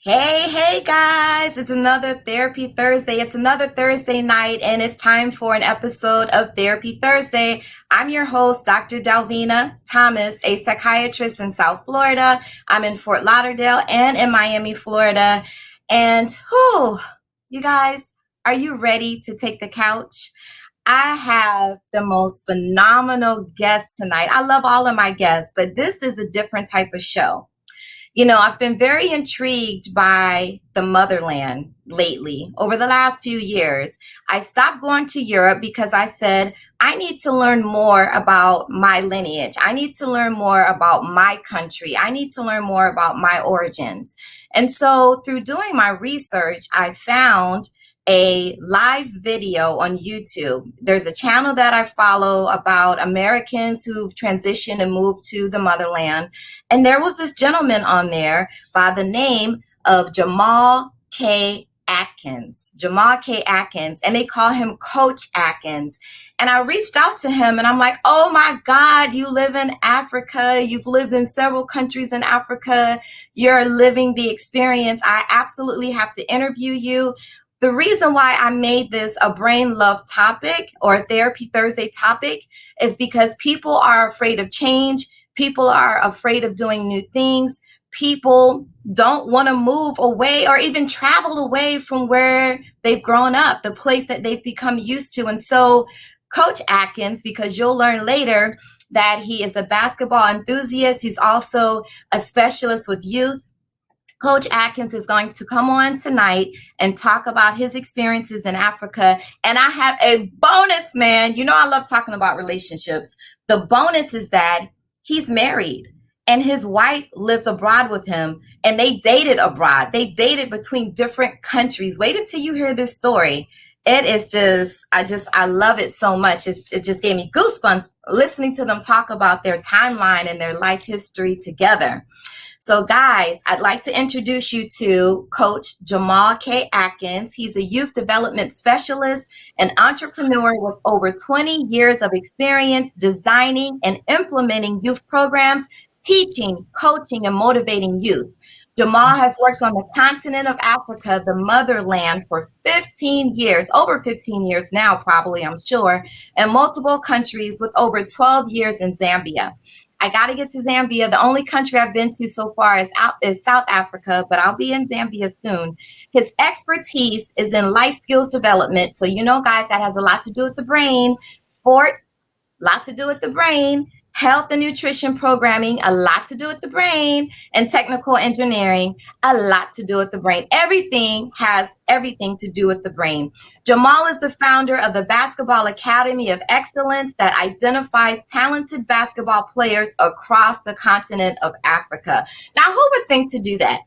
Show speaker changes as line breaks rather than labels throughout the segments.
Hey guys, it's another Therapy Thursday. It's another Thursday night, and it's time for an episode of Therapy Thursday. I'm your host, Dr. Dalvina Thomas, a psychiatrist in South Florida. I'm in Fort Lauderdale and in Miami, Florida. And you guys, are you ready to take the couch? I have the most phenomenal guests tonight. I love all of my guests, but this is a different type of show. I've been very intrigued by the motherland lately over the last few years. I stopped going to Europe because I said, I need to learn more about my lineage. I need to learn more about my country. I need to learn more about my origins. And so through doing my research, I found a live video on YouTube. There's a channel that I follow about Americans who've transitioned and moved to the motherland. And there was this gentleman on there by the name of Jamal K. Atkins, and they call him Coach Atkins. And I reached out to him and I'm like, oh my God, you live in Africa. You've lived in several countries in Africa. You're living the experience. I absolutely have to interview you. The reason why I made this a brain love topic or a Therapy Thursday topic is because people are afraid of change. People are afraid of doing new things. People don't want to move away or even travel away from where they've grown up, the place that they've become used to. And so Coach Atkins, because you'll learn later that he is a basketball enthusiast, he's also a specialist with youth. Coach Atkins is going to come on tonight and talk about his experiences in Africa. And I have a bonus, man. You know, I love talking about relationships. The bonus is that he's married and his wife lives abroad with him, and they dated abroad. They dated between different countries. Wait until you hear this story. It is I love it so much. It just gave me goosebumps listening to them talk about their timeline and their life history together. So guys, I'd like to introduce you to Coach Jamal K. Atkins. He's a youth development specialist, an entrepreneur with over 20 years of experience designing and implementing youth programs, teaching, coaching, and motivating youth. Jamal has worked on the continent of Africa, the motherland, for 15 years, over 15 years now, probably, I'm sure, in multiple countries with over 12 years in Zambia. I got to get to Zambia. The only country I've been to so far is South Africa, but I'll be in Zambia soon. His expertise is in life skills development. So, guys, that has a lot to do with the brain. Sports, a lot to do with the brain. Health and nutrition programming, a lot to do with the brain. And technical engineering, a lot to do with the brain. Everything has everything to do with the brain. Jamal is the founder of the Basketball Academy of Excellence that identifies talented basketball players across the continent of Africa. Now, who would think to do that?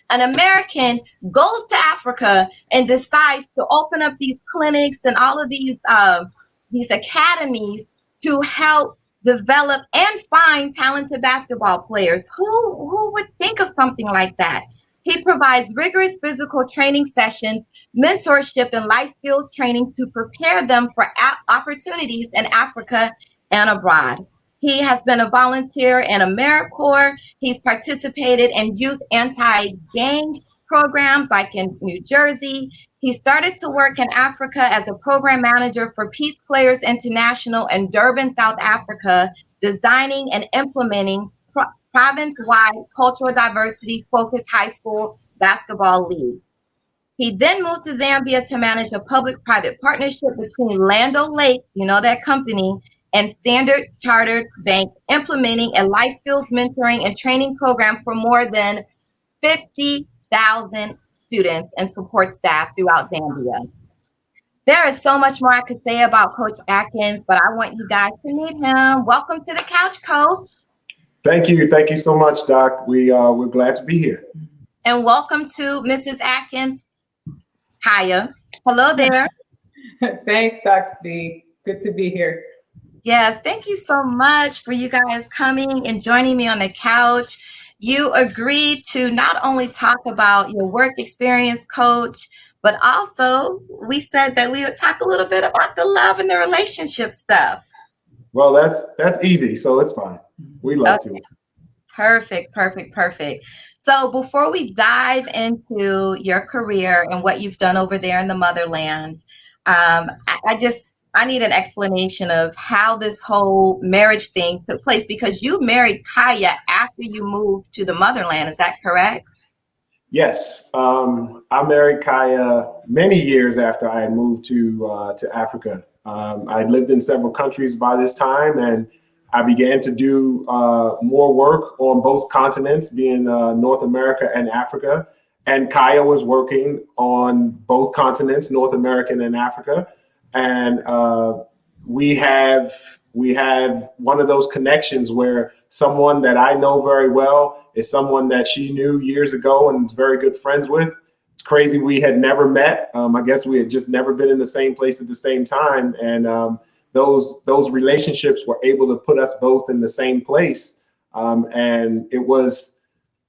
An American goes to Africa and decides to open up these clinics and all of these academies to help develop and find talented basketball players. Who would think of something like that? He provides rigorous physical training sessions, mentorship, and life skills training to prepare them for opportunities in Africa and abroad. He has been a volunteer in AmeriCorps. He's participated in youth anti-gang programs like in New Jersey. He started to work in Africa as a program manager for Peace Players International in Durban, South Africa, designing and implementing province-wide cultural diversity-focused high school basketball leagues. He then moved to Zambia to manage a public-private partnership between Land O'Lakes, that company, and Standard Chartered Bank, implementing a life skills mentoring and training program for more than 50,000 students and support staff throughout Zambia. There is so much more I could say about Coach Atkins, but I want you guys to meet him. Welcome to the couch, Coach.
Thank you. Thank you so much, Doc. We're glad to be here.
And welcome to Mrs. Atkins, Kiya. Hello there.
Thanks, Dr. B. Good to be here.
Yes, thank you so much for you guys coming and joining me on the couch. You agreed to not only talk about your work experience, Coach, but also we said that we would talk a little bit about the love and the relationship stuff.
Well, that's easy, so it's fine. We love to.
Perfect. So before we dive into your career and what you've done over there in the motherland, I need an explanation of how this whole marriage thing took place, because you married Kiya after you moved to the motherland. Is that correct?
Yes, I married Kaya many years after I had moved to Africa. I had lived in several countries by this time, and I began to do more work on both continents, being North America and Africa. And Kaya was working on both continents, North American and Africa. And we have one of those connections where someone that I know very well is someone that she knew years ago and was very good friends with. It's crazy we had never met. I guess we had just never been in the same place at the same time, and those relationships were able to put us both in the same place. And it was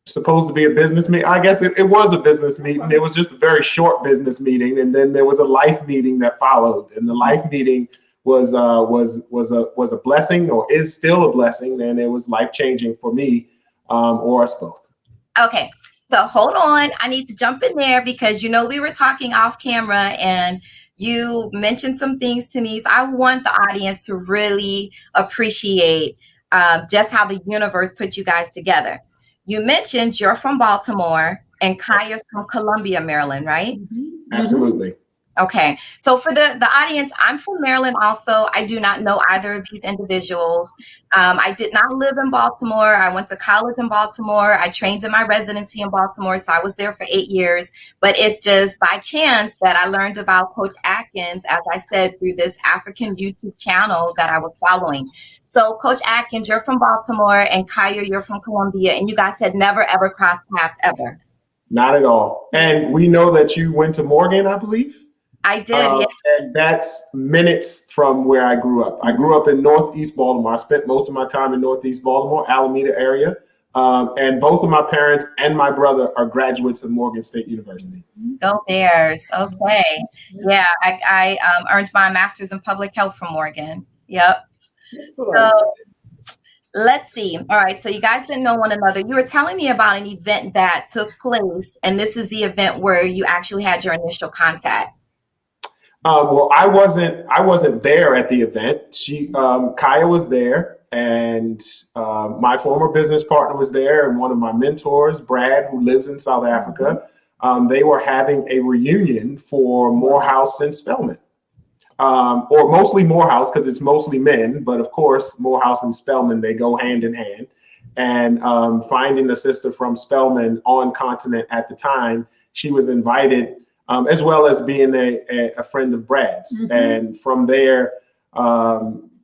supposed to be a business meeting. I guess it was a business meeting. It was just a very short business meeting, and then there was a life meeting that followed. And the life meeting was a blessing, or is still a blessing, and it was life changing for me, or us both.
Okay, so hold on. I need to jump in there because we were talking off camera and you mentioned some things to me. So I want the audience to really appreciate just how the universe put you guys together. You mentioned you're from Baltimore and Kaya's from Columbia, Maryland, right?
Absolutely.
Okay, so for the audience, I'm from Maryland also. I do not know either of these individuals. I did not live in Baltimore. I went to college in Baltimore. I trained in my residency in Baltimore, so I was there for 8 years. But it's just by chance that I learned about Coach Atkins, as I said, through this African YouTube channel that I was following. So Coach Atkins, you're from Baltimore, and Kiya, you're from Columbia, and you guys had never, ever crossed paths ever.
Not at all. And we know that you went to Morgan, I believe.
I did, yeah.
And that's minutes from where I grew up. I grew up in Northeast Baltimore. I spent most of my time in Northeast Baltimore, Alameda area. And both of my parents and my brother are graduates of Morgan State University.
Go Bears. Okay. Yeah, I earned my master's in public health from Morgan. Yep. So let's see. All right. So you guys didn't know one another. You were telling me about an event that took place, and this is the event where you actually had your initial contact.
Well, I wasn't there at the event. Kiya was there, and my former business partner was there, and one of my mentors, Brad, who lives in South Africa. They were having a reunion for Morehouse and Spelman, or mostly Morehouse because it's mostly men, but of course Morehouse and Spelman, they go hand in hand. And finding a sister from Spelman on continent at the time, she was invited. As well as being a friend of Brad's. And from there,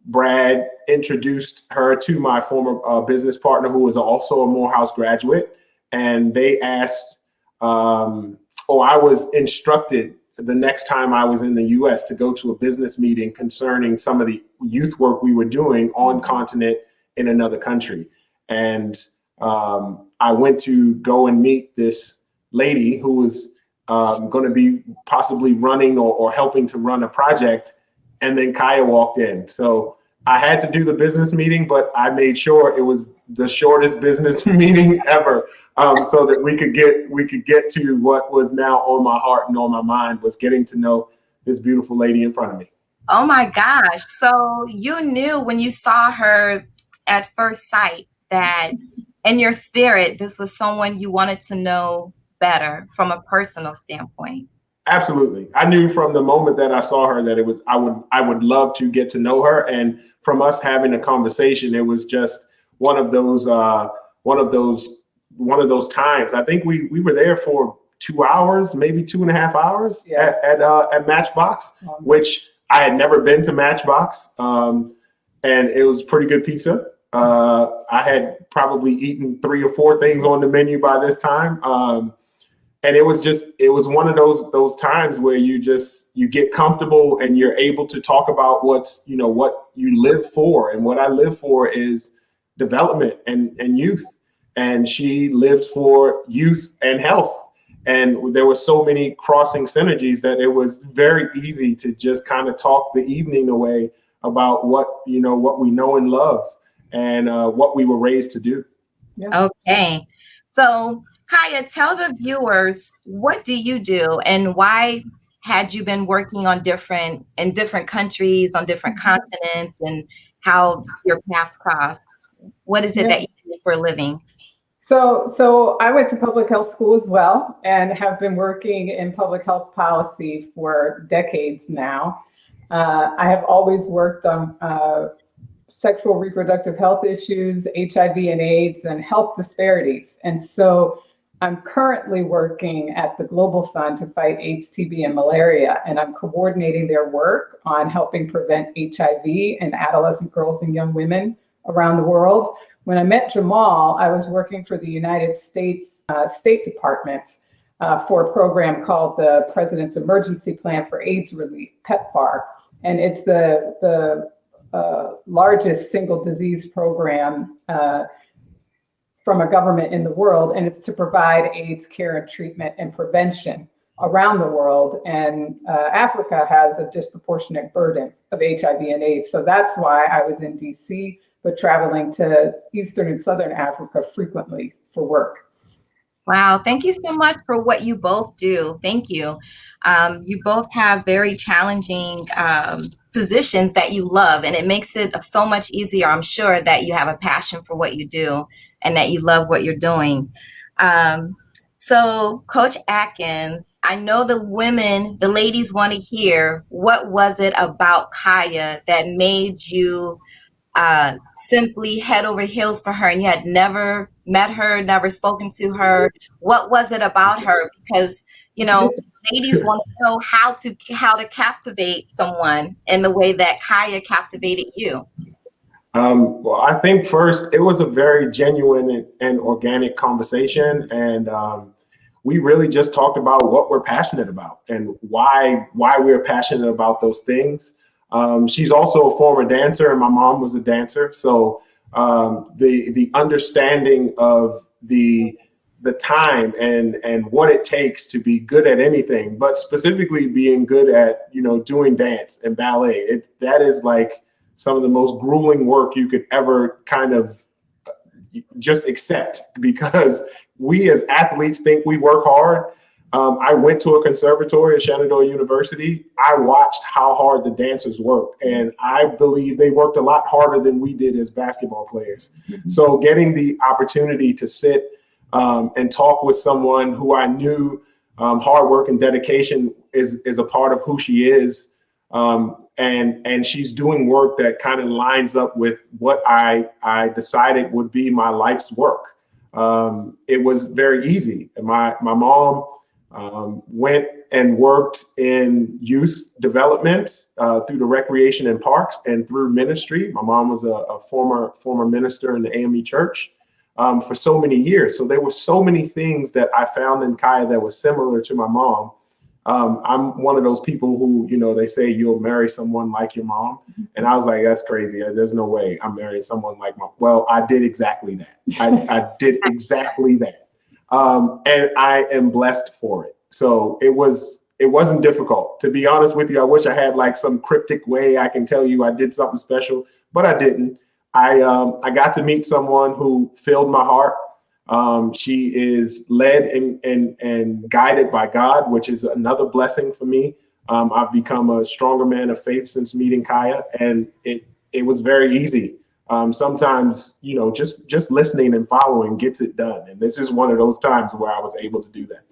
Brad introduced her to my former business partner, who was also a Morehouse graduate. And they asked, I was instructed the next time I was in the US to go to a business meeting concerning some of the youth work we were doing on continent in another country. And I went to go and meet this lady who was going to be possibly running or helping to run a project. And then Kiya walked in. So I had to do the business meeting, but I made sure it was the shortest business meeting ever, so that we could get to what was now on my heart and on my mind, was getting to know this beautiful lady in front of me.
Oh my gosh. So you knew when you saw her at first sight that in your spirit, this was someone you wanted to know better from a personal standpoint.
Absolutely. I knew from the moment that I saw her that I would love to get to know her. And from us having a conversation, it was just one of those times. I think we were there for 2 hours, maybe 2.5 hours at Matchbox, which I had never been to Matchbox. And it was pretty good pizza. I had probably eaten 3 or 4 things on the menu by this time. And it was one of those times where you get comfortable and you're able to talk about what you live for. And what I live for is development and youth. And she lives for youth and health. And there were so many crossing synergies that it was very easy to just kind of talk the evening away about what we know and love and what we were raised to do.
Yeah. Okay. So Kiya, tell the viewers, what do you do and why had you been working on in different countries, on different continents, and how your paths crossed? What is it
Yeah.
that you do for a living?
So I went to public health school as well and have been working in public health policy for decades now. I have always worked on sexual reproductive health issues, HIV and AIDS, and health disparities. And so I'm currently working at the Global Fund to fight AIDS, TB, and malaria, and I'm coordinating their work on helping prevent HIV in adolescent girls and young women around the world. When I met Jamal, I was working for the United States State Department for a program called the President's Emergency Plan for AIDS Relief, PEPFAR. And it's the largest single disease program from a government in the world, and it's to provide AIDS care and treatment and prevention around the world. And Africa has a disproportionate burden of HIV and AIDS. So that's why I was in DC, but traveling to Eastern and Southern Africa frequently for work.
Wow, thank you so much for what you both do. Thank you. You both have very challenging positions that you love, and it makes it so much easier, I'm sure, that you have a passion for what you do and that you love what you're doing. So, Coach Atkins, I know the ladies want to hear, what was it about Kiya that made you simply head over heels for her, and you had never met her, never spoken to her? What was it about her? Because, ladies want to know how to captivate someone in the way that Kiya captivated you.
Well, I think first it was a very genuine and organic conversation, and we really just talked about what we're passionate about and why we're passionate about those things. She's also a former dancer, and my mom was a dancer, so the understanding of the time and what it takes to be good at anything, but specifically being good at doing dance and ballet. That is like some of the most grueling work you could ever kind of just accept, because we as athletes think we work hard. I went to a conservatory at Shenandoah University. I watched how hard the dancers worked, and I believe they worked a lot harder than we did as basketball players. So getting the opportunity to sit and talk with someone who I knew hard work and dedication is a part of who she is. And she's doing work that kind of lines up with what I decided would be my life's work. It was very easy. My mom went and worked in youth development through the recreation and parks and through ministry. My mom was a former minister in the AME church for so many years. So there were so many things that I found in Kiya that was similar to my mom. I'm one of those people who, they say you'll marry someone like your mom. And I was like, that's crazy. There's no way I'm marrying someone like mom. Well, I did exactly that. I did exactly that. And I am blessed for it. So it wasn't difficult. To be honest with you, I wish I had like some cryptic way I can tell you I did something special, but I didn't. I got to meet someone who filled my heart. She is led and guided by God, which is another blessing for me. I've become a stronger man of faith since meeting Kiya, and it was very easy. Sometimes, just listening and following gets it done. And this is one of those times where I was able to do that.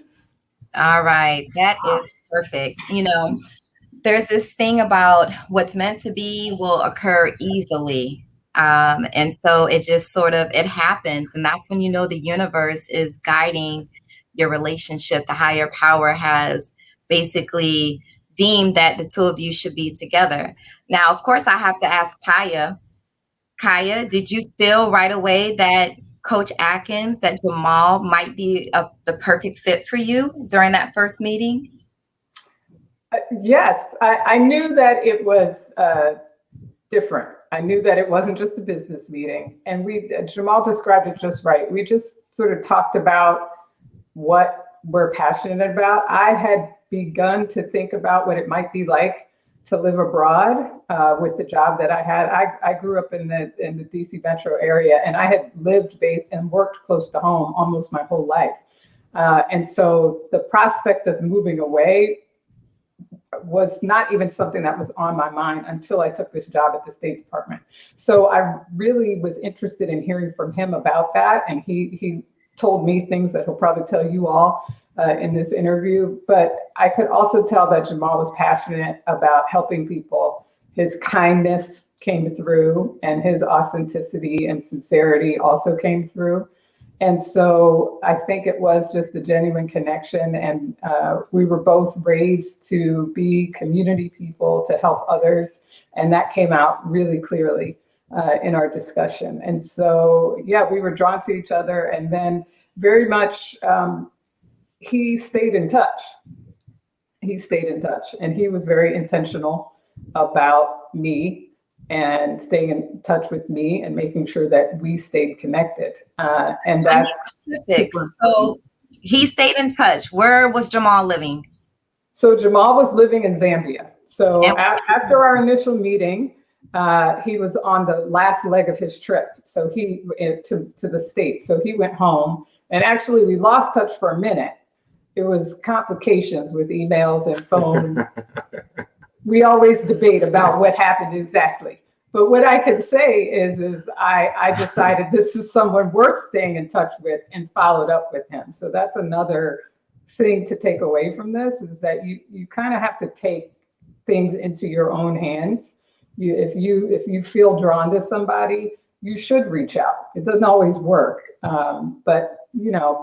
All right. That is perfect. There's this thing about what's meant to be will occur easily. And so it just it happens. And that's when the universe is guiding your relationship. The higher power has basically deemed that the two of you should be together. Now, of course, I have to ask Kiya. Kiya, did you feel right away that Coach Atkins, that Jamal might be the perfect fit for you during that first meeting?
Yes, I knew that it was different. I knew that it wasn't just a business meeting. And Jamal described it just right. We just sort of talked about what we're passionate about. I had begun to think about what it might be like to live abroad with the job that I had. I grew up in the DC metro area, and I had lived and worked close to home almost my whole life. And so the prospect of moving away was not even something that was on my mind until I took this job at the State Department. So I really was interested in hearing from him about that. And he told me things that he'll probably tell you all in this interview. But I could also tell that Jamal was passionate about helping people. His kindness came through, and his authenticity and sincerity also came through. And so I think it was just a genuine connection. And we were both raised to be community people, to help others. And that came out really clearly in our discussion. And so, yeah, we were drawn to each other. And then very much he stayed in touch. He stayed in touch, and he was very intentional about me and staying in touch with me and making sure that we stayed connected. And that's
specific. So he stayed in touch. Where was Jamal living?
So Jamal was living in Zambia. So after our initial meeting, he was on the last leg of his trip. So he to the States. So he went home, and actually we lost touch for a minute. It was complications with emails and phone. We always debate about what happened exactly. But what I can say is I decided this is someone worth staying in touch with and followed up with him. So that's another thing to take away from this, is that you kind of have to take things into your own hands. If you feel drawn to somebody, you should reach out. It doesn't always work, but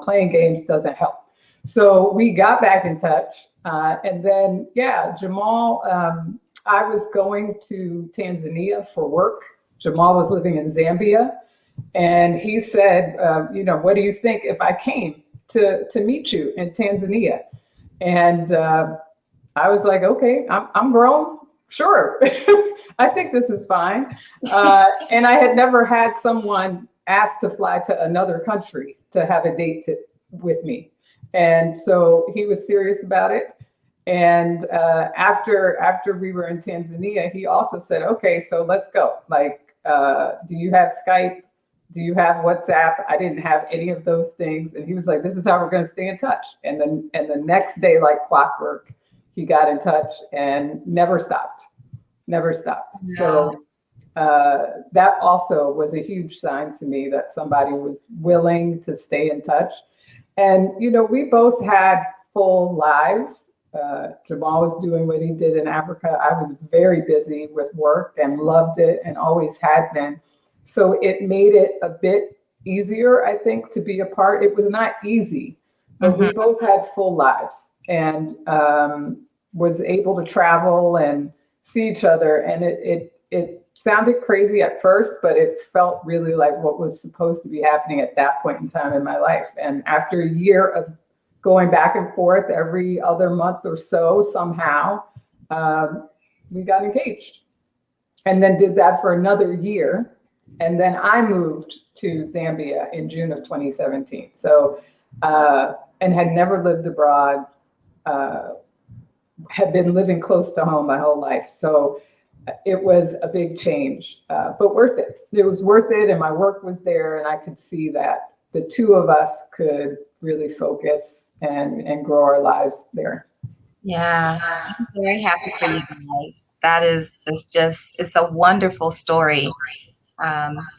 playing games doesn't help. So we got back in touch. And then, Jamal, I was going to Tanzania for work. Jamal was living in Zambia. And he said, what do you think if I came to meet you in Tanzania? And I was like, okay, I'm grown. Sure. I think this is fine. And I had never had someone ask to fly to another country to have a date with me. And so he was serious about it. And after we were in Tanzania, he also said, okay, so let's go. Like, do you have Skype? Do you have WhatsApp? I didn't have any of those things. And he was like, this is how we're going to stay in touch. And the next day, like clockwork, he got in touch and never stopped. Yeah. So that also was a huge sign to me that somebody was willing to stay in touch. And, we both had full lives. Jamal was doing what he did in Africa. I was very busy with work and loved it and always had been. So it made it a bit easier, I think, to be apart. It was not easy, but we both had full lives and was able to travel and see each other. And it sounded crazy at first, but it felt really like what was supposed to be happening at that point in time in my life. And after a year of going back and forth every other month or so, somehow, we got engaged. And then did that for another year. And then I moved to Zambia in June of 2017. So, and had never lived abroad, had been living close to home my whole life. So it was a big change, but worth it. It was worth it. And my work was there, and I could see that the two of us could really focus and grow our lives there.
Yeah, I'm very happy for you guys. It's a wonderful story.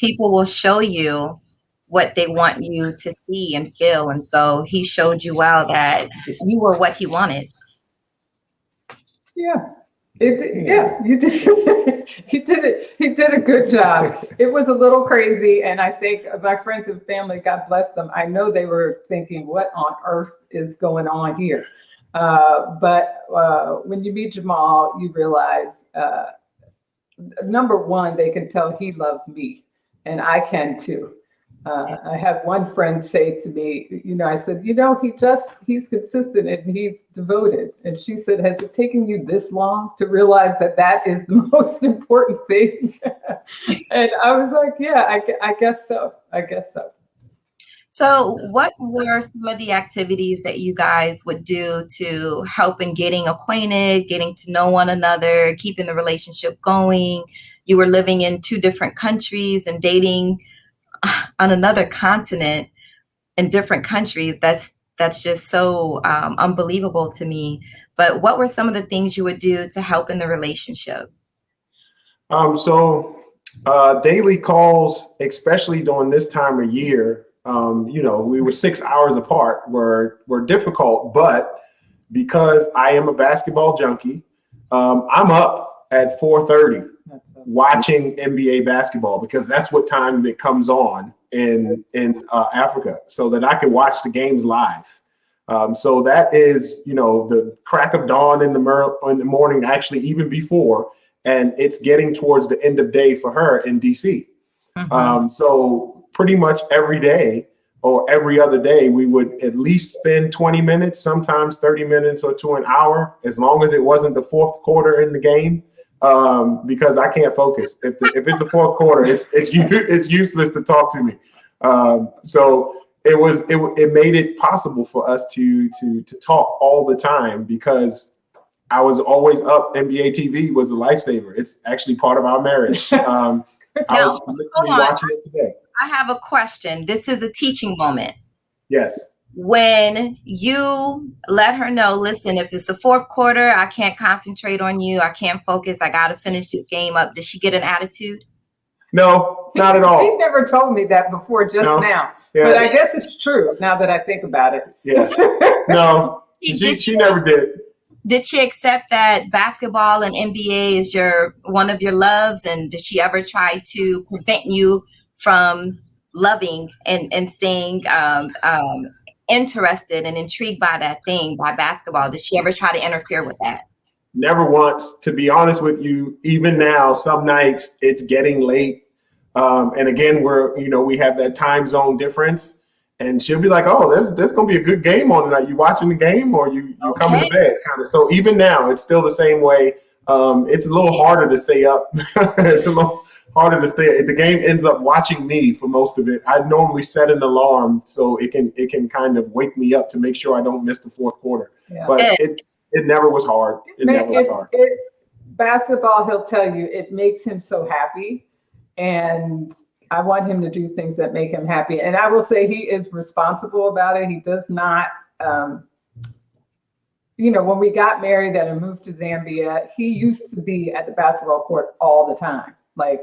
People will show you what they want you to see and feel. And so he showed you well that you were what he wanted.
Yeah. You did. He did it. He did a good job. It was a little crazy. And I think my friends and family, God bless them, I know they were thinking, what on earth is going on here? But when you meet Jamal, you realize, number one, they can tell he loves me, and I can too. I had one friend say to me, I said, he's consistent and he's devoted. And she said, has it taken you this long to realize that is the most important thing? And I was like, yeah, I guess so.
So what were some of the activities that you guys would do to help in getting acquainted, getting to know one another, keeping the relationship going? You were living in two different countries and dating on another continent in different countries. That's just so unbelievable to me. But what were some of the things you would do to help in the relationship?
Daily calls, especially during this time of year, we were 6 hours apart, were difficult. But because I am a basketball junkie, I'm up at 4:30 watching NBA basketball because that's what time it comes on in Africa, so that I can watch the games live. So that is, the crack of dawn in the morning, actually even before, and it's getting towards the end of day for her in DC. So pretty much every day or every other day, we would at least spend 20 minutes, sometimes 30 minutes or to an hour, as long as it wasn't the fourth quarter in the game, because I can't focus. If it's the fourth quarter, it's useless to talk to me. So it made it possible for us to talk all the time because I was always up. NBA TV was a lifesaver. It's actually part of our marriage. I was literally watching it today.
I have a question. This is a teaching moment.
Yes.
When you let her know, listen, if it's the fourth quarter, I can't concentrate on you. I can't focus. I got to finish this game up. Does she get an attitude?
No, not at all.
He never told me that before just now. Yeah. But I guess it's true now that I think about it.
Yeah. No, she never did.
Did she accept that basketball and NBA is one of your loves? And did she ever try to prevent you from loving and staying interested and intrigued by that thing, by basketball? Did she ever try to interfere with that?
Never once, to be honest with you. Even now, some nights it's getting late. And again, we have that time zone difference. And she'll be like, "Oh, there's gonna be a good game on tonight. You watching the game, or you coming to bed?" Kind of. So even now, it's still the same way. It's a little harder to stay up. It's a little harder to stay. The game ends up watching me for most of it. I normally set an alarm so it can kind of wake me up to make sure I don't miss the fourth quarter. Yeah. But it never was hard.
Basketball, he'll tell you, it makes him so happy, and I want him to do things that make him happy. And I will say he is responsible about it. He does not, when we got married and I moved to Zambia, he used to be at the basketball court all the time, like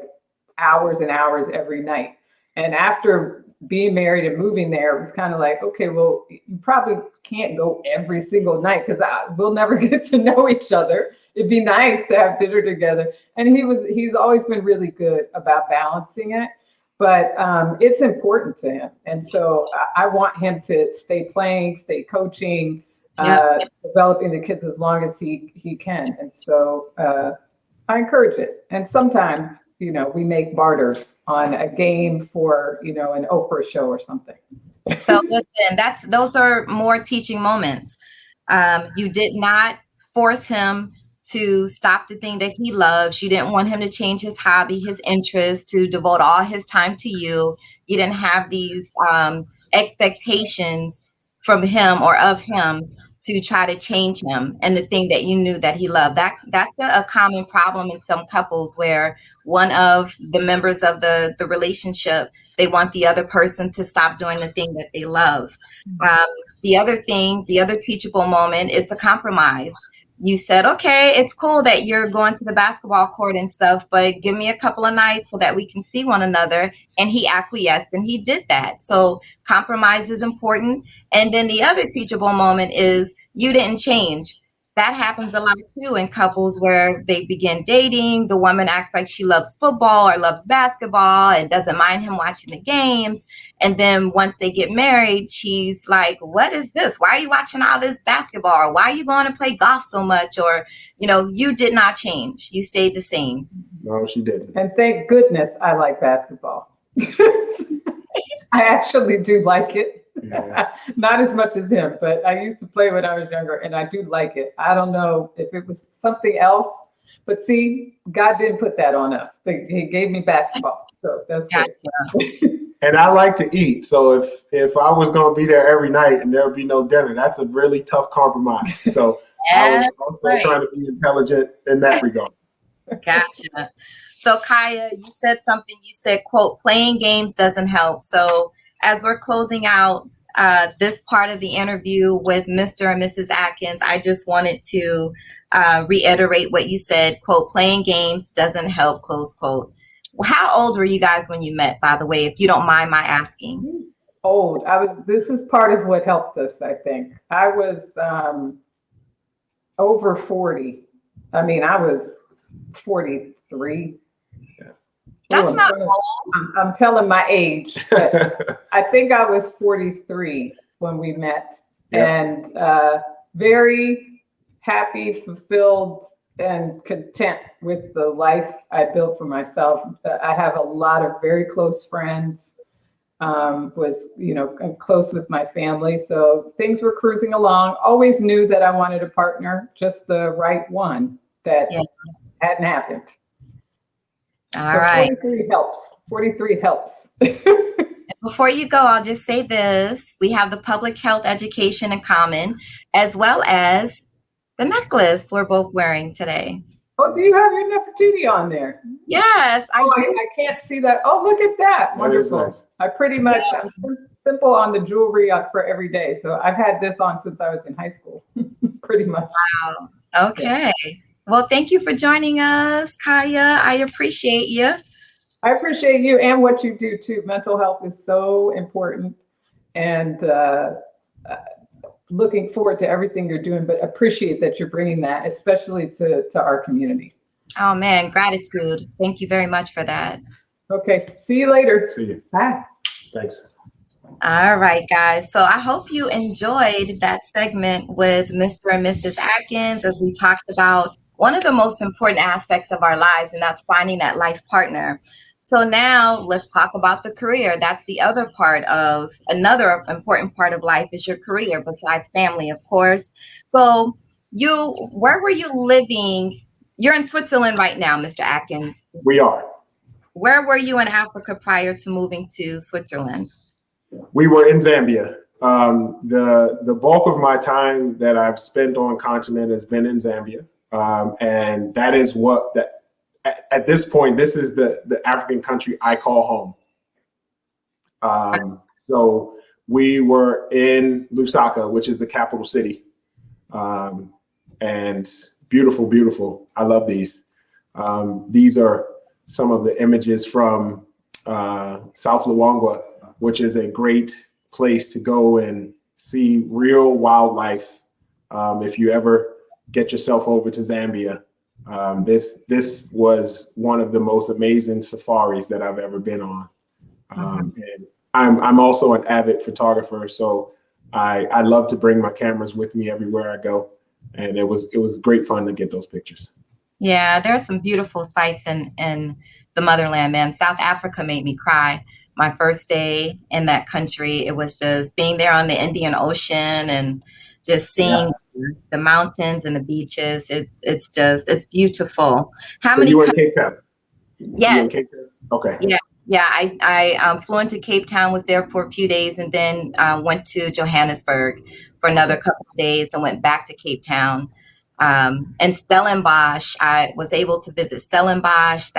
hours and hours every night. And after being married and moving there, it was kind of like, okay, well, you probably can't go every single night because we'll never get to know each other. It'd be nice to have dinner together. And he's always been really good about balancing it. But it's important to him. And so I want him to stay playing, stay coaching, developing the kids as long as he can. And so I encourage it. And sometimes, we make barters on a game for, an Oprah show or something.
So listen, those are more teaching moments. You did not force him to stop the thing that he loves. You didn't want him to change his hobby, his interest, to devote all his time to you. You didn't have these expectations from him or of him to try to change him and the thing that you knew that he loved. That's a common problem in some couples where one of the members of the relationship, they want the other person to stop doing the thing that they love. The other teachable moment is the compromise. You said, okay, it's cool that you're going to the basketball court and stuff, but give me a couple of nights so that we can see one another. And he acquiesced and he did that. So compromise is important. And then the other teachable moment is you didn't change. That happens a lot too in couples where they begin dating. The woman acts like she loves football or loves basketball and doesn't mind him watching the games. And then once they get married, she's like, what is this? Why are you watching all this basketball? Or why are you going to play golf so much? Or, you did not change. You stayed the same.
No, she didn't.
And thank goodness I like basketball. I actually do like it. Yeah. Not as much as him, but I used to play when I was younger and I do like it. I don't know if it was something else, but see, God didn't put that on us. He gave me basketball. So that's good.
And I like to eat. So if I was going to be there every night and there would be no dinner, that's a really tough compromise. So I was also trying to be intelligent in that regard.
Gotcha. So Kiya, you said something, you said, quote, playing games doesn't help. So as we're closing out this part of the interview with Mr. and Mrs. Atkins, I just wanted to reiterate what you said, quote, playing games doesn't help, close quote. How old were you guys when you met, by the way, if you don't mind my asking?
Old. This is part of what helped us, I think. I was over 40. I mean, I was 43.
That's not old.
I'm telling my age, but I think I was 43 when we met, and very happy, fulfilled, and content with the life I built for myself. I have a lot of very close friends, was, close with my family. So things were cruising along. Always knew that I wanted a partner, just the right one that hadn't happened.
All right.
43 helps. 43 helps.
Before you go, I'll just say this. We have the public health education in common, as well as the necklace we're both wearing today.
Oh, do you have your Nefertiti on there?
Yes, I do.
I can't see that. Oh, look at that. Wonderful. Nice. I pretty much, I'm simple on the jewelry for every day. So I've had this on since I was in high school, pretty much.
Wow. Okay. Yeah. Well, thank you for joining us, Kiya. I appreciate you.
I appreciate you and what you do too. Mental health is so important, and looking forward to everything you're doing, but appreciate that you're bringing that, especially to our community.
Oh man, gratitude. Thank you very much for that.
Okay. See you later.
See you.
Bye.
Thanks.
All right, guys. So I hope you enjoyed that segment with Mr. and Mrs. Atkins as we talked about one of the most important aspects of our lives, and that's finding that life partner. So now let's talk about the career. That's the other part of another important part of life is your career, besides family, of course. So where were you living? You're in Switzerland right now, Mr. Atkins.
We are.
Where were you in Africa prior to moving to Switzerland?
We were in Zambia. The bulk of my time that I've spent on continent has been in Zambia. And that is at this point, this is the African country I call home. So we were in Lusaka, which is the capital city. And beautiful, beautiful. I love these. These are some of the images from South Luangwa, which is a great place to go and see real wildlife. If you ever get yourself over to Zambia, this was one of the most amazing safaris that I've ever been on. And I'm also an avid photographer, so I love to bring my cameras with me everywhere I go. And it was great fun to get those pictures.
Yeah, there are some beautiful sights in the motherland, man. South Africa made me cry. My first day in that country, it was just being there on the Indian Ocean and just seeing the mountains and the beaches. It's beautiful.
So you were in Cape Town?
Yeah.
In Cape Town? Okay.
Yeah. I flew into Cape Town, was there for a few days, and then went to Johannesburg for another couple of days and went back to Cape Town. And Stellenbosch, I was able to visit Stellenbosch.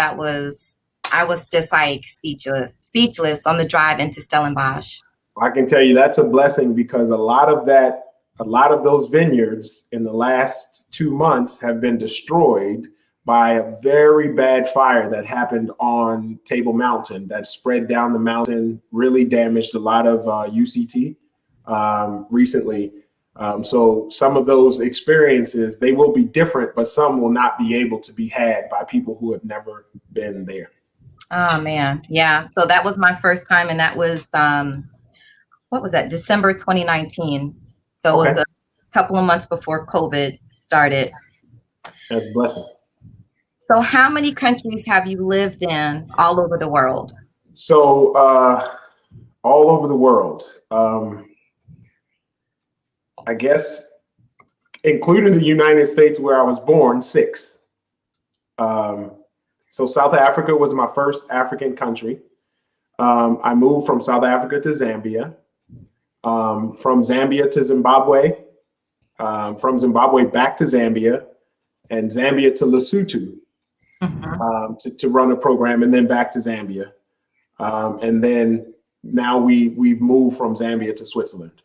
I was just like speechless on the drive into Stellenbosch.
I can tell you that's a blessing, because a lot of those vineyards in the last 2 months have been destroyed by a very bad fire that happened on Table Mountain that spread down the mountain, really damaged a lot of UCT recently. So some of those experiences, they will be different, but some will not be able to be had by people who have never been there.
Oh man. Yeah. So that was my first time. And that was, what was that? December 2019. So it was a couple of months before COVID started.
That's a blessing.
So how many countries have you lived in all over the world?
So all over the world, I guess, including the United States where I was born, 6. So South Africa was my first African country. I moved from South Africa to Zambia, from Zambia to Zimbabwe, from Zimbabwe back to Zambia, and Zambia to Lesotho to run a program, and then back to Zambia. And then now we've moved from Zambia to Switzerland.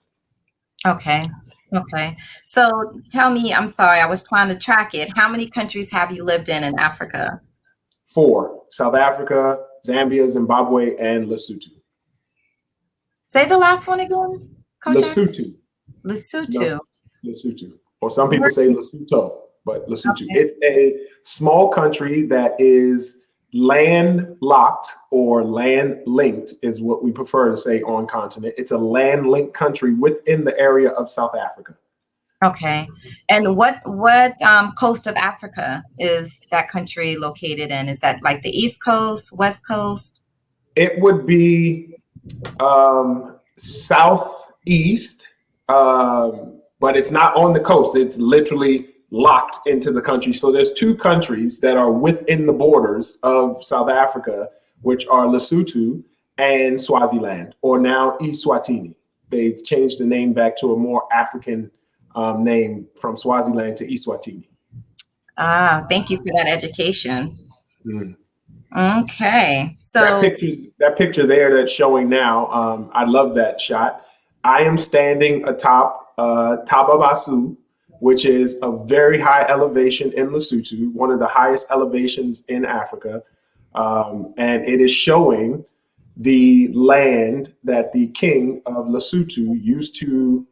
Okay. Okay. So tell me, I'm sorry, I was trying to track it. How many countries have you lived in Africa?
4: South Africa, Zambia, Zimbabwe, and Lesotho.
Say the last one again, Coach.
Lesotho.
Lesotho.
Lesotho. Or some people say Lesotho, but Lesotho.
Okay.
It's a small country that is landlocked or land linked, is what we prefer to say on continent. It's a land linked country within the area of South Africa.
Okay. And what coast of Africa is that country located in? Is that like the East Coast, West Coast?
It would be southeast, but it's not on the coast. It's literally locked into the country. So there's 2 countries that are within the borders of South Africa, which are Lesotho and Swaziland, or now Eswatini. They've changed the name back to a more African name, from Swaziland to Eswatini.
Ah, thank you for that education.
Mm.
Okay. So
that picture there that's showing now, I love that shot. I am standing atop Tababasu, which is a very high elevation in Lesotho, one of the highest elevations in Africa. And it is showing the land that the king of Lesotho used to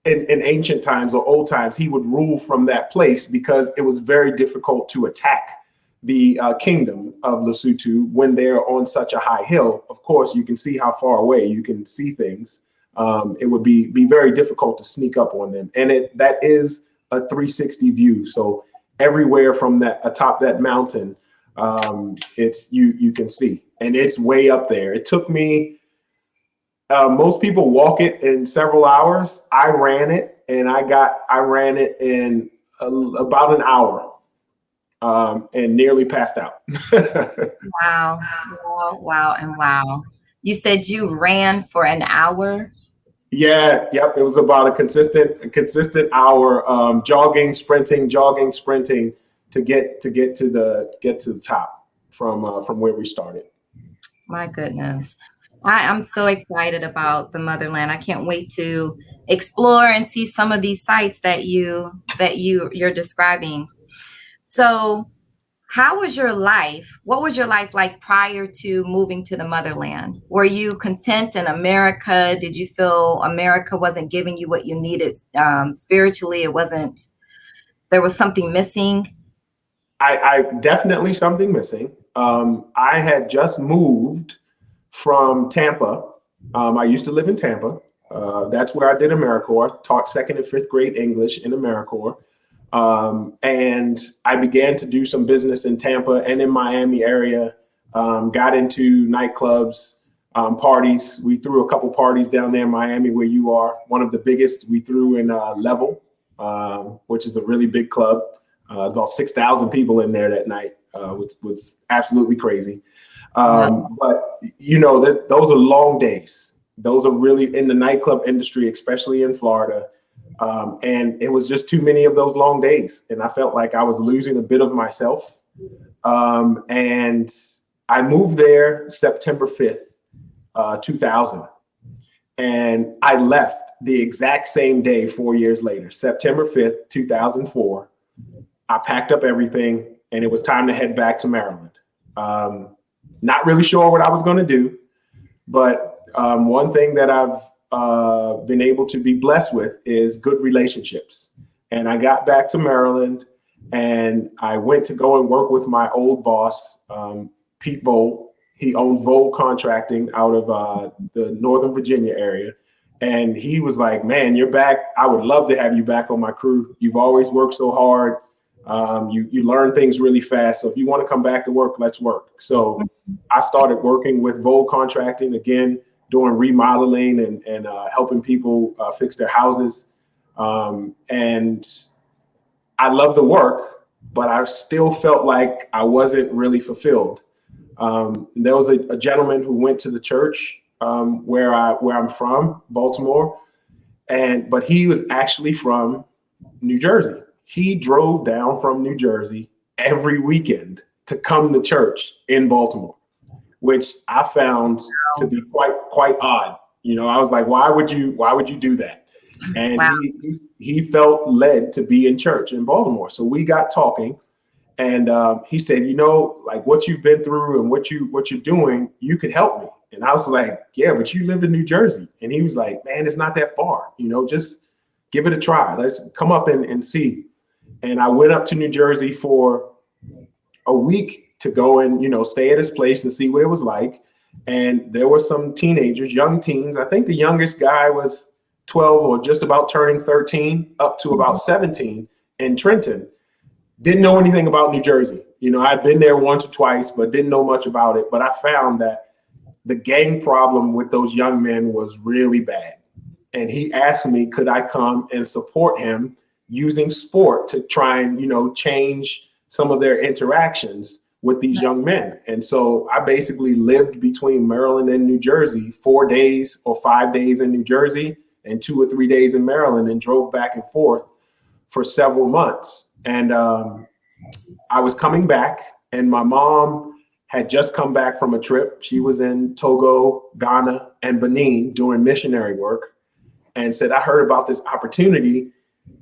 in ancient times or old times, he would rule from that place because it was very difficult to attack the kingdom of Lesotho when they're on such a high hill. Of course, you can see how far away you can see things. It would be very difficult to sneak up on them. And that is a 360 view. So everywhere from atop that mountain, you can see, and it's way up there. It took me, most people walk it in several hours. I ran it, and I ran it in about an hour, and nearly passed out.
wow, and wow. You said you ran for an hour?
Yeah, yep. It was about a consistent hour, jogging, sprinting to get to the top from where we started.
My goodness. I'm so excited about the motherland. I can't wait to explore and see some of these sites that you're describing. So, how was your life? What was your life like prior to moving to the motherland? Were you content in America? Did you feel America wasn't giving you what you needed spiritually? There was something missing?
I definitely something missing. I had just moved from Tampa. I used to live in Tampa. That's where I did AmeriCorps, taught 2nd and 5th grade English in AmeriCorps. And I began to do some business in Tampa and in Miami area, got into nightclubs, parties. We threw a couple parties down there in Miami where you are. One of the biggest we threw in Level, which is a really big club. About 6,000 people in there that night, which was absolutely crazy. But those are long days. Those are really in the nightclub industry, especially in Florida. And it was just too many of those long days. And I felt like I was losing a bit of myself. And I moved there September 5th, 2000. And I left the exact same day 4 years later, September 5th, 2004. I packed up everything and it was time to head back to Maryland. Not really sure what I was going to do, but one thing that I've been able to be blessed with is good relationships. And I got back to Maryland and I went to go and work with my old boss, Pete Vole. He owned Vole Contracting out of the Northern Virginia area. And he was like, man, you're back. I would love to have you back on my crew. You've always worked so hard. You learn things really fast. So if you want to come back to work, let's work. So I started working with Vole Contracting again, doing remodeling and helping people fix their houses. And I love the work, but I still felt like I wasn't really fulfilled. There was a gentleman who went to the church where I'm from, Baltimore, but he was actually from New Jersey. He drove down from New Jersey every weekend to come to church in Baltimore, which I found to be quite odd. You know, I was like, why would you do that? And
Wow.
he felt led to be in church in Baltimore. So we got talking, and he said, you know, like what you've been through and what you're doing, you could help me. And I was like, yeah, but you live in New Jersey. And he was like, man, it's not that far. You know, just give it a try. Let's come up and see. And I went up to New Jersey for a week to go and, you know, stay at his place and see what it was like. And there were some teenagers, young teens. I think the youngest guy was 12 or just about turning 13, up to about 17 in Trenton. Didn't know anything about New Jersey. You know, I'd been there once or twice, but didn't know much about it. But I found that the gang problem with those young men was really bad. And he asked me, could I come and support him using sport to try and, you know, change some of their interactions with these young men. And so I basically lived between Maryland and New Jersey, 4 days or 5 days in New Jersey and 2 or 3 days in Maryland, and drove back and forth for several months. And I was coming back, and my mom had just come back from a trip. She was in Togo, Ghana, and Benin doing missionary work, and said, I heard about this opportunity.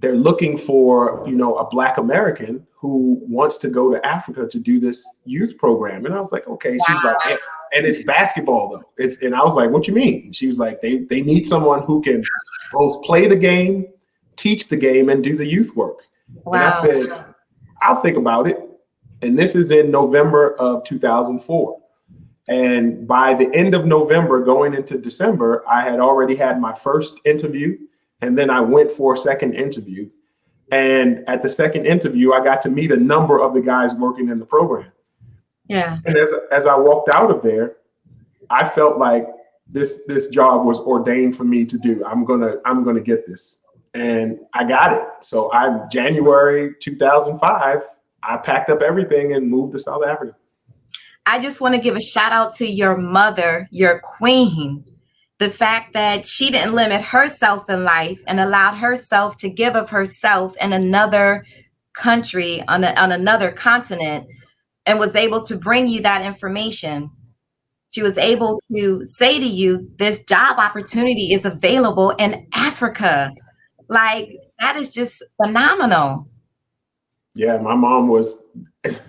They're looking for, you know, a Black American who wants to go to Africa to do this youth program. And I was like, okay. She was like, and it's basketball though. And I was like, what you mean? She was like, they need someone who can both play the game, teach the game, and do the youth work. Wow. And I said, I'll think about it. And this is in November of 2004. And by the end of November, going into December, I had already had my first interview. And then I went for a second interview. And at the second interview, I got to meet a number of the guys working in the program.
Yeah.
And as I walked out of there, I felt like this job was ordained for me to do. I'm gonna get this. And I got it. So January 2005, I packed up everything and moved to South Africa.
I just want to give a shout out to your mother, your queen. The fact that she didn't limit herself in life and allowed herself to give of herself in another country on another continent, and was able to bring you that information. She was able to say to you, this job opportunity is available in Africa. Like, that is just phenomenal.
Yeah, my mom was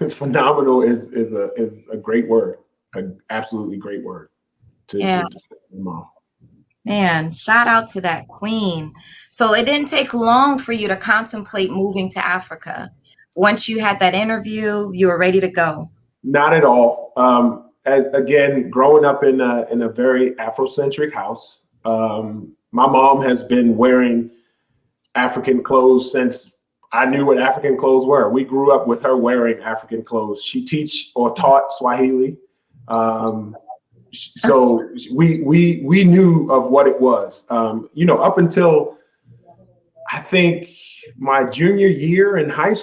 phenomenal is a great word, an absolutely great word to describe my mom.
Man, shout out to that queen. So it didn't take long for you to contemplate moving to Africa. Once you had that interview, you were ready to go.
Not at all. Again, growing up in a very Afrocentric house, my mom has been wearing African clothes since I knew what African clothes were. We grew up with her wearing African clothes. She taught Swahili. So we knew of what it was, you know, up until I think my junior or senior year in high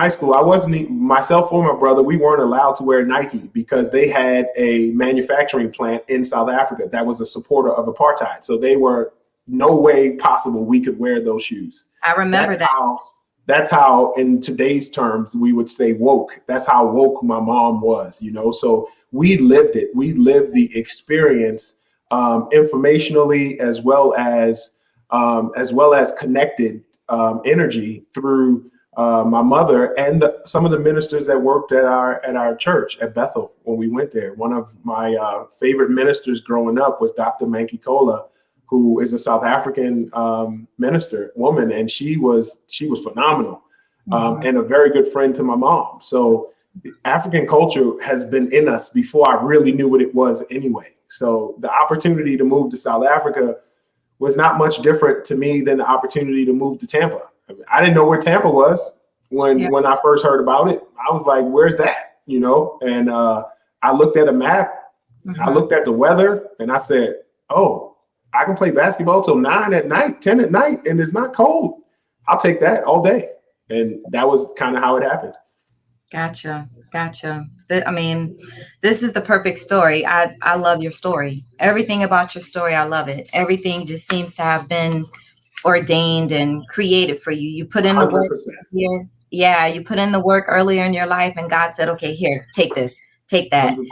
school. I wasn't, myself or my brother, we weren't allowed to wear Nike because they had a manufacturing plant in South Africa that was a supporter of apartheid. So they were no way possible we could wear those shoes.
I remember
That's how, in today's terms, we would say woke. That's how woke my mom was, you know. So we lived it. We lived the experience informationally, as well as connected energy through my mother and some of the ministers that worked at our church at Bethel when we went there. One of my favorite ministers growing up was Dr. Mankikola, who is a South African minister woman, and she was phenomenal, and a very good friend to my mom. So African culture has been in us before I really knew what it was anyway. So the opportunity to move to South Africa was not much different to me than the opportunity to move to Tampa. I mean, I didn't know where Tampa was when I first heard about it. I was like, where's that? You know, and I looked at a map, I looked at the weather, and I said, oh, I can play basketball till 9 at night, 10 at night, and it's not cold. I'll take that all day. And that was kind of how it happened.
Gotcha. I mean, this is the perfect story. I love your story. Everything about your story, I love it. Everything just seems to have been ordained and created for you. You put in the work here. Yeah, you put in the work earlier in your life, and God said, okay, here, take this. Take that.
100%.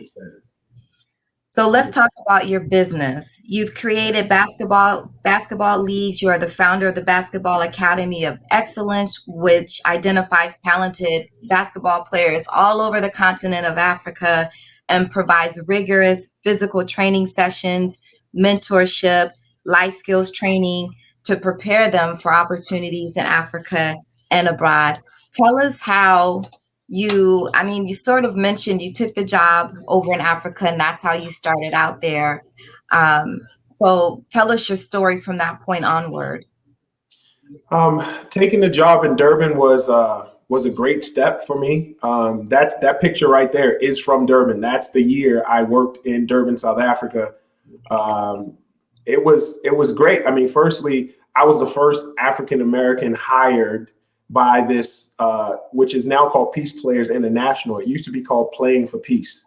So let's talk about your business. You've created basketball leagues. You are the founder of the Basketball Academy of Excellence, which identifies talented basketball players all over the continent of Africa and provides rigorous physical training sessions, mentorship, life skills training to prepare them for opportunities in Africa and abroad. Tell us how you sort of mentioned you took the job over in Africa and that's how you started out there. So tell us your story from that point onward.
Taking the job in Durban was a great step for me. That picture right there is from Durban. That's the year I worked in Durban, South Africa. It was great. I mean, firstly, I was the first African American hired by this, which is now called Peace Players International. It used to be called Playing for Peace.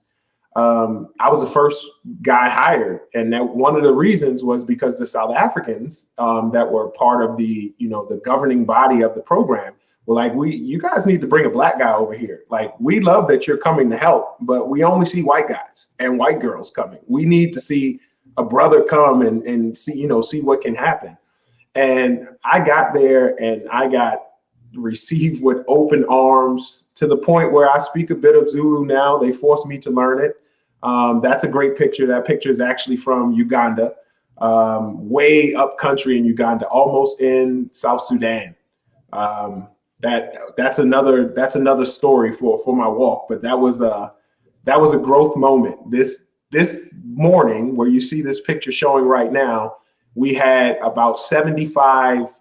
I was the first guy hired, and that one of the reasons was because the South Africans that were part of the governing body of the program were like, you guys need to bring a black guy over here. Like, we love that you're coming to help, but we only see white guys and white girls coming. We need to see a brother come and see what can happen. And I got there and I got received with open arms to the point where I speak a bit of Zulu now. They forced me to learn it. That's a great picture. That picture is actually from Uganda, way up country in Uganda, almost in South Sudan. That's another story for my walk. But that was a growth moment. This morning, where you see this picture showing right now, we had about 75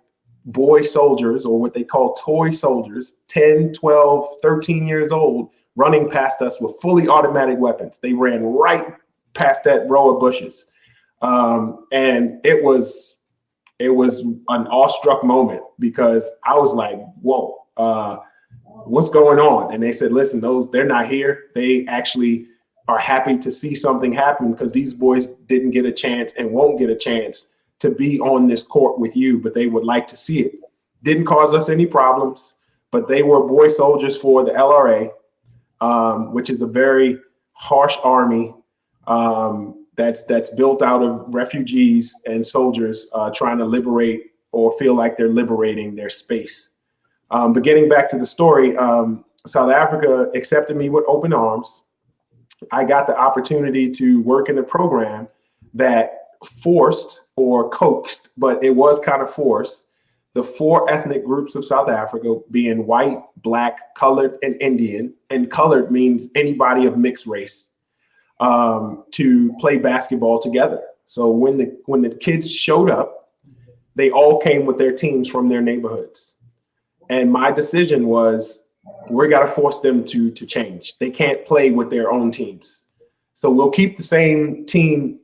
boy soldiers, or what they call toy soldiers, 10, 12, 13 years old, running past us with fully automatic weapons. They ran right past that row of bushes. And it was an awestruck moment because I was like, whoa, what's going on? And they said, listen, they're not here. They actually are happy to see something happen because these boys didn't get a chance and won't get a chance to be on this court with you, but they would like to see it. Didn't cause us any problems, but they were boy soldiers for the LRA, which is a very harsh army that's built out of refugees and soldiers trying to liberate or feel like they're liberating their space. But getting back to the story, South Africa accepted me with open arms. I got the opportunity to work in a program that forced or coaxed, but it was kind of forced, the 4 ethnic groups of South Africa, being white, black, colored, and Indian, and colored means anybody of mixed race, to play basketball together. So when the kids showed up, they all came with their teams from their neighborhoods. And my decision was, we got to force them to change. They can't play with their own teams. So we'll keep the same team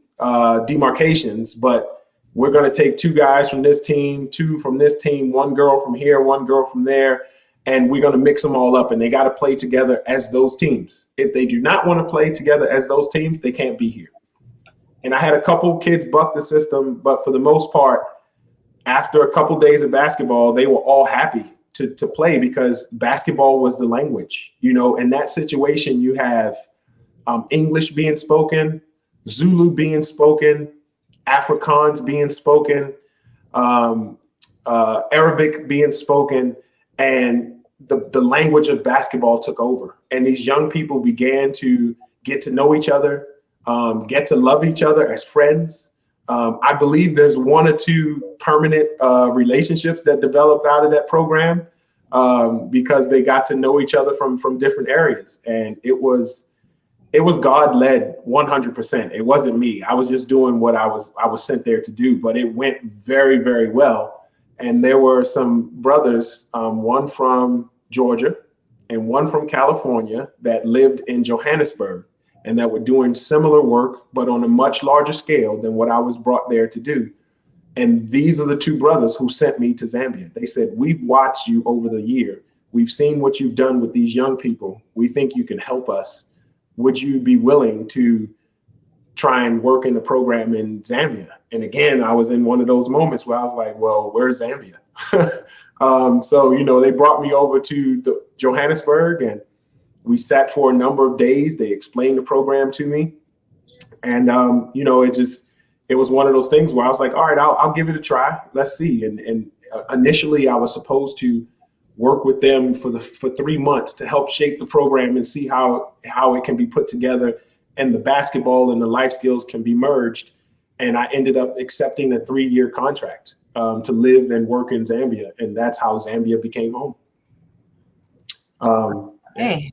demarcations, but we're going to take 2 guys from this team, 2 from this team, 1 girl from here, 1 girl from there, and we're going to mix them all up, and they got to play together as those teams. If they do not want to play together as those teams, they can't be here. And I had a couple kids buck the system, but for the most part, after a couple days of basketball, they were all happy to play because basketball was the language. In that situation, you have English being spoken, Zulu being spoken, Afrikaans being spoken, Arabic being spoken, and the language of basketball took over. And these young people began to get to know each other, get to love each other as friends. I believe there's 1 or 2 permanent relationships that developed out of that program because they got to know each other from different areas. And it was God-led 100%. It wasn't me. I was just doing what I was sent there to do, but it went very, very well. And there were some brothers, one from Georgia and one from California, that lived in Johannesburg and that were doing similar work, but on a much larger scale than what I was brought there to do. And these are the 2 brothers who sent me to Zambia. They said, we've watched you over the year. We've seen what you've done with these young people. We think you can help us. Would you be willing to try and work in the program in Zambia? And again, I was in one of those moments where I was like, well, where's Zambia? So, they brought me over to Johannesburg, and We sat for a number of days. They explained the program to me. And, it was one of those things where I was like, all right, I'll give it a try. Let's see. And initially I was supposed to work with them for 3 months to help shape the program and see how it can be put together and the basketball and the life skills can be merged. And I ended up accepting a 3-year contract to live and work in Zambia. And that's how Zambia became home.
Hey.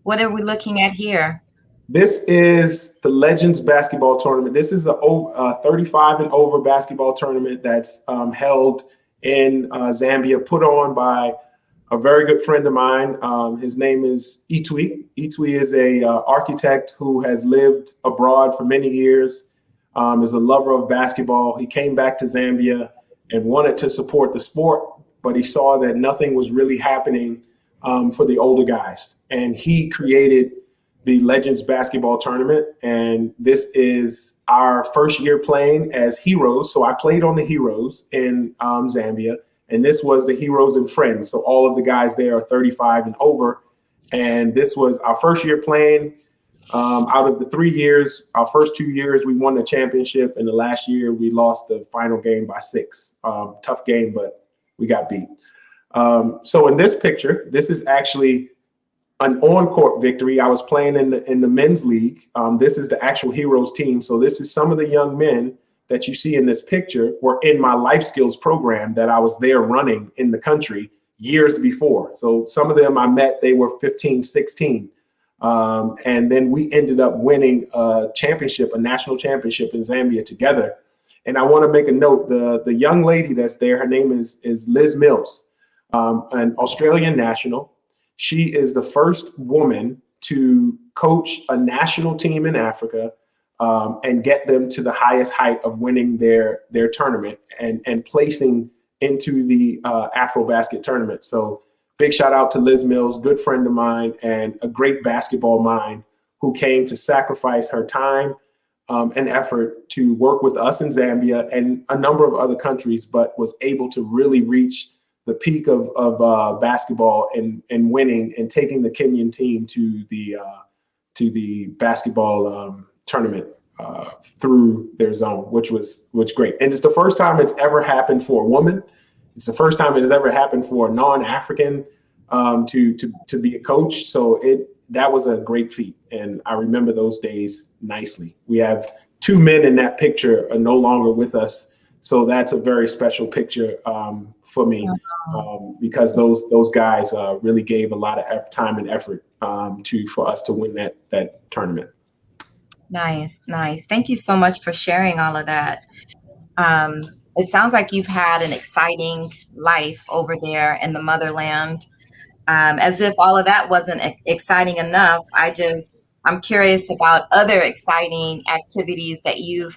What are we looking at here?
This is the Legends basketball tournament. This is a 35 and over basketball tournament that's held in Zambia, put on by a very good friend of mine. His name is Itwi. Itwi is a architect who has lived abroad for many years, is a lover of basketball. He came back to Zambia and wanted to support the sport, but he saw that nothing was really happening for the older guys. And he created the Legends basketball tournament. And this is our first year playing as Heroes. So I played on the Heroes in Zambia, and this was the Heroes and Friends. So all of the guys there are 35 and over. And this was our first year playing. Out of the 3 years, our first 2 years, we won the championship. And the last year we lost the final game by 6. Tough game, but we got beat. So in this picture, this is actually an on-court victory. I was playing in the men's league. This is the actual Heroes team. So this is some of the young men that you see in this picture were in my life skills program that I was there running in the country years before. So some of them I met, they were 15, 16. And then we ended up winning a national championship in Zambia together. And I want to make a note, the young lady that's there, her name is Liz Mills, an Australian national. She is the first woman to coach a national team in Africa and get them to the highest height of winning their tournament and placing into the AfroBasket tournament. So big shout out to Liz Mills, good friend of mine and a great basketball mind who came to sacrifice her time and effort to work with us in Zambia and a number of other countries, but was able to really reach the peak of basketball and winning and taking the Kenyan team to the basketball tournament through their zone, which great. And it's the first time it's ever happened for a woman. It's the first time it has ever happened for a non-African to be a coach. So that was a great feat. And I remember those days nicely. We have 2 men in that picture are no longer with us. So that's a very special picture for me because those guys really gave a lot of time and effort for us to win that tournament.
Nice. Thank you so much for sharing all of that. It sounds like you've had an exciting life over there in the motherland. As if all of that wasn't exciting enough, I'm curious about other exciting activities that you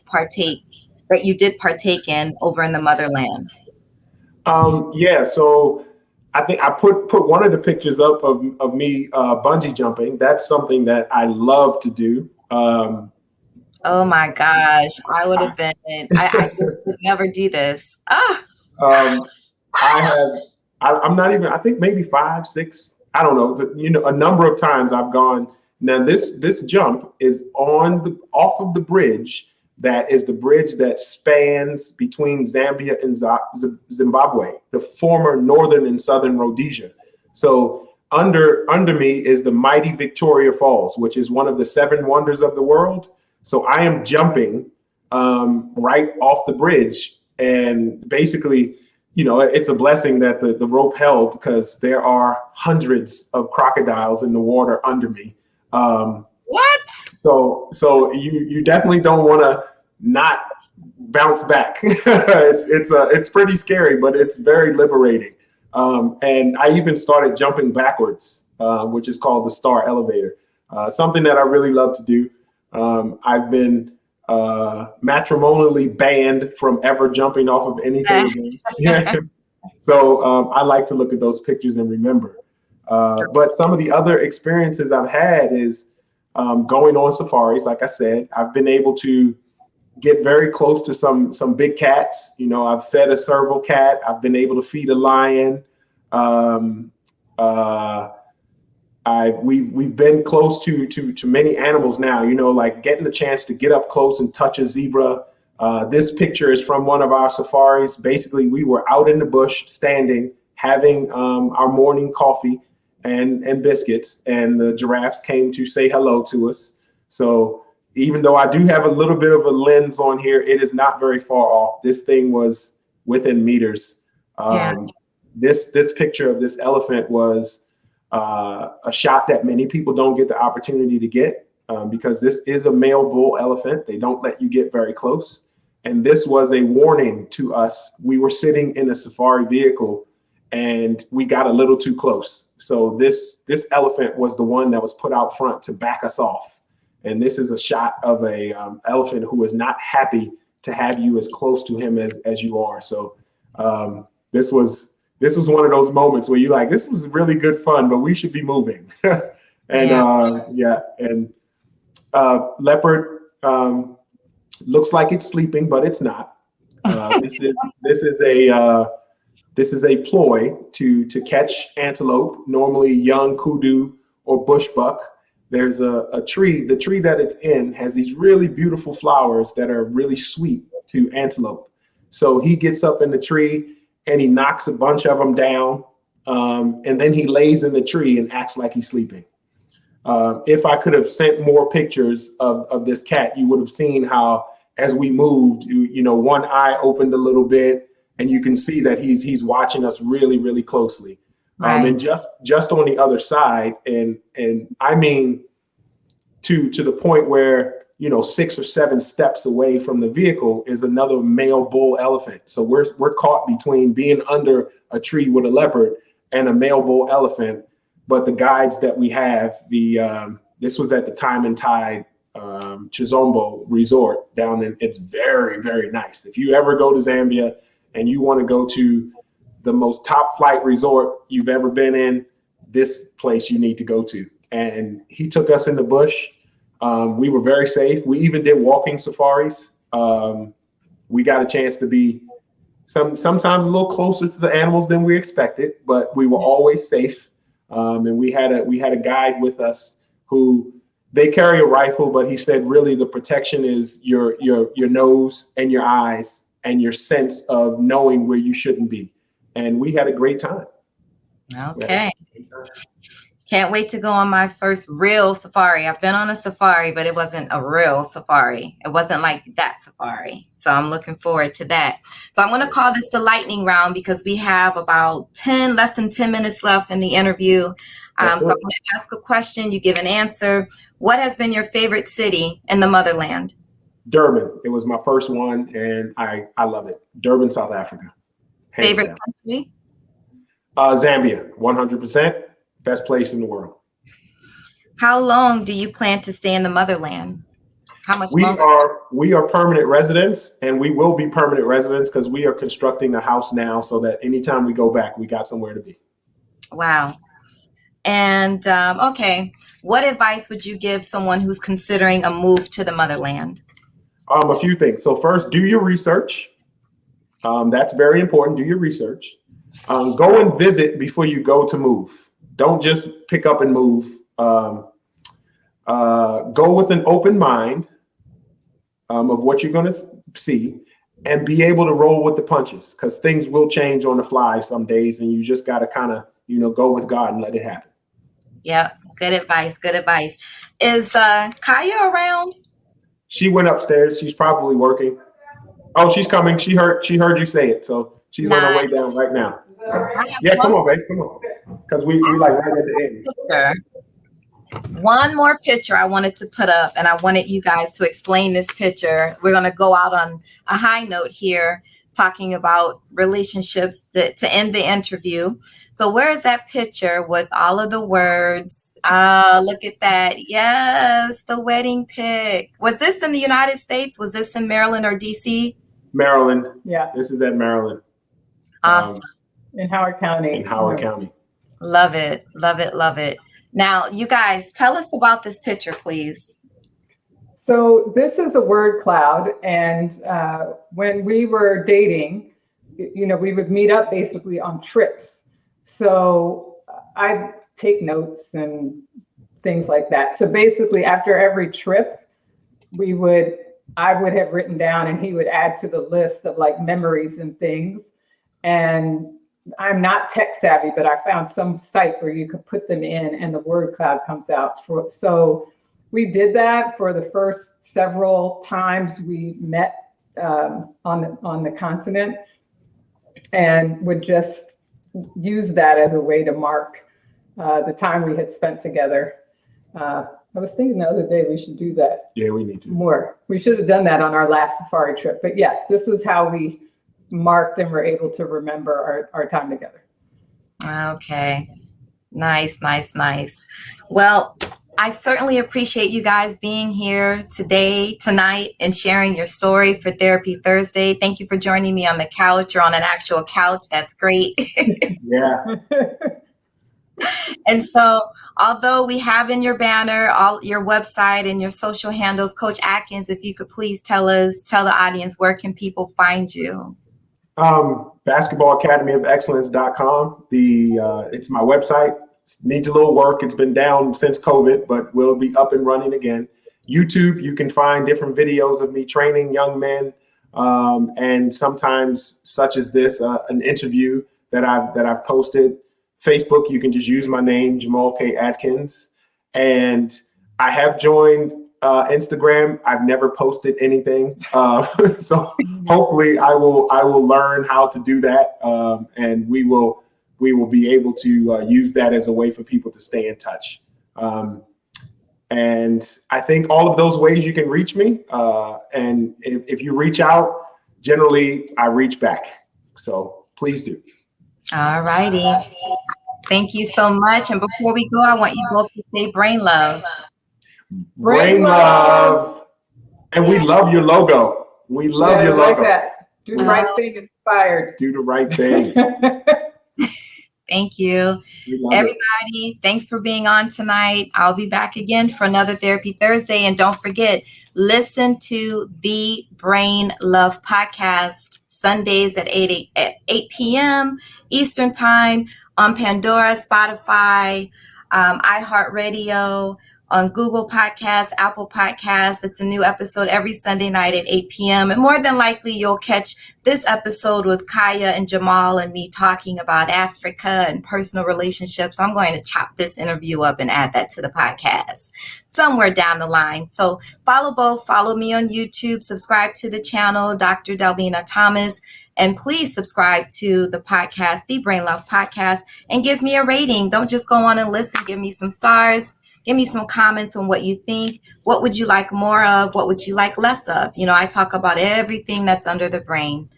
did partake in over in the motherland.
So I think I put one of the pictures up of me bungee jumping. That's something that I love to do.
Oh my gosh, I would have been. I would never do this.
I'm not even. I think maybe 5, 6. I don't know. A number of times I've gone. Now this jump is off of the bridge. That is the bridge that spans between Zambia and Zimbabwe, the former northern and southern Rhodesia. So under me is the mighty Victoria Falls, which is one of the 7 wonders of the world. So I am jumping right off the bridge. And basically, it's a blessing that the rope held because there are hundreds of crocodiles in the water under me.
What?
So you definitely don't want to not bounce back. It's pretty scary, but it's very liberating. And I even started jumping backwards, which is called the Star Elevator. Something that I really love to do. I've been matrimonially banned from ever jumping off of anything again. So I like to look at those pictures and remember. But some of the other experiences I've had is going on safaris. Like I said, I've been able to get very close to some big cats. I've fed a serval cat. I've been able to feed a lion. We've been close to many animals now, like getting the chance to get up close and touch a zebra. This picture is from one of our safaris. Basically, we were out in the bush standing, having our morning coffee and biscuits, and the giraffes came to say hello to us. So even though I do have a little bit of a lens on here, it is not very far off. This thing was within meters. This picture of this elephant was a shot that many people don't get the opportunity to get because this is a male bull elephant. They don't let you get very close. And this was a warning to us. We were sitting in a safari vehicle and we got a little too close. So this elephant was the one that was put out front to back us off. And this is a shot of a elephant who is not happy to have you as close to him as you are. So this was one of those moments where you're like, this was really good fun, but we should be moving. And leopard looks like it's sleeping, but it's not. This is a ploy to catch antelope, normally young kudu or bushbuck. There's a tree. The tree that it's in has these really beautiful flowers that are really sweet to antelope. So he gets up in the tree and he knocks a bunch of them down, and then he lays in the tree and acts like he's sleeping. If I could have sent more pictures of this cat, you would have seen how, as we moved, one eye opened a little bit, and you can see that he's watching us really, really closely. Right. And just on the other side, and I mean to the point where 6 or 7 steps away from the vehicle is another male bull elephant. So we're caught between being under a tree with a leopard and a male bull elephant. But the guides that we have, this was at the Time and Tide Chizombo Resort down in. It's very, very nice. If you ever go to Zambia and you want to go to the most top flight resort you've ever been in, this place you need to go to. And he took us in the bush. We were very safe. We even did walking safaris. We got a chance to be sometimes a little closer to the animals than we expected, but we were always safe. And we had a guide with us who, they carry a rifle, but he said really the protection is your nose and your eyes and your sense of knowing where you shouldn't be. And we had a great time.
Okay. Can't wait to go on my first real safari. I've been on a safari, but it wasn't a real safari. It wasn't like that safari. So I'm looking forward to that. So I'm going to call this the lightning round because we have about less than 10 minutes left in the interview. So I'm going to ask a question. You give an answer. What has been your favorite city in the motherland?
Durban. It was my first one, and I love it. Durban, South Africa.
Favorite country?
Zambia, 100%. Best place in the world.
How long do you plan to stay in the motherland? How much longer?
We are permanent residents, and we will be permanent residents because we are constructing a house now so that anytime we go back, we got somewhere to be.
Wow. And okay, what advice would you give someone who's considering a move to the motherland?
A few things. So first, do your research. That's very important. Do your research. Go and visit before you go to move. Don't just pick up and move. Go with an open mind of what you're going to see and be able to roll with the punches because things will change on the fly some days and you just got to kind of, go with God and let it happen.
Yeah, good advice. Good advice. Is Kiya around?
She went upstairs. She's probably working. Oh, she's coming. She heard you say it. So she's on her way down right now. Yeah, come on, babe. Come on. Because we like right at the
end. One more picture I wanted to put up, and I wanted you guys to explain this picture. We're going to go out on a high note here, talking about relationships to end the interview. So where is that picture with all of the words? Look at that. Yes, the wedding pic. Was this in the United States? Was this in Maryland or DC?
Maryland.
Yeah.
This is at Maryland.
Awesome.
In Howard County.
In Howard County.
Love it. Love it. Love it. Now, you guys, tell us about this picture, please.
So this is a word cloud. And when we were dating, we would meet up basically on trips. So I take notes and things like that. So basically, after every trip, I would have written down, and he would add to the list of like memories and things. And I'm not tech savvy, but I found some site where you could put them in, and the word cloud comes out. So we did that for the first several times we met on the continent, and would just use that as a way to mark the time we had spent together. I was thinking the other day we should do that.
Yeah, we need to.
More. We should have done that on our last safari trip. But yes, this was how we marked and were able to remember our time together.
Okay. Nice. Well, I certainly appreciate you guys being here tonight, and sharing your story for Therapy Thursday. Thank you for joining me on the couch, or on an actual couch. That's great.
Yeah.
And so, although we have in your banner all your website and your social handles, Coach Atkins, if you could please tell the audience, where can people find you?
Basketballacademyofexcellence.com. It's my website. It needs a little work. It's been down since COVID, but we'll be up and running again. YouTube, you can find different videos of me training young men, and sometimes, such as this, an interview that I've posted. Facebook, you can just use my name, Jamal K. Atkins. And I have joined Instagram. I've never posted anything. So hopefully I will learn how to do that. And we will be able to use that as a way for people to stay in touch. And I think all of those ways you can reach me. And if you reach out, generally I reach back. So please do.
All righty. Thank you so much. And before we go, I want you both to say brain love.
Brain love. And we love your logo. We love your logo.
Like that. Do the right thing, inspired.
Do the right thing.
Thank you. Everybody, thanks for being on tonight. I'll be back again for another Therapy Thursday. And don't forget, listen to the Brain Love podcast Sundays at 8 p.m. Eastern Time on Pandora, Spotify, iHeartRadio, on Google Podcasts, Apple Podcasts. It's a new episode every Sunday night at 8 p.m. And more than likely, you'll catch this episode with Kiya and Jamal and me talking about Africa and personal relationships. I'm going to chop this interview up and add that to the podcast somewhere down the line. So follow both. Follow me on YouTube. Subscribe to the channel, Dr. Dalvina Thomas. And please subscribe to the podcast, The Brain Love Podcast, and give me a rating. Don't just go on and listen. Give me some stars. Give me some comments on what you think. What would you like more of? What would you like less of? You know, I talk about everything that's under the brain.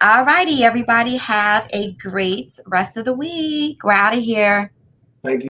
All righty, everybody. Have a great rest of the week. We're out of here.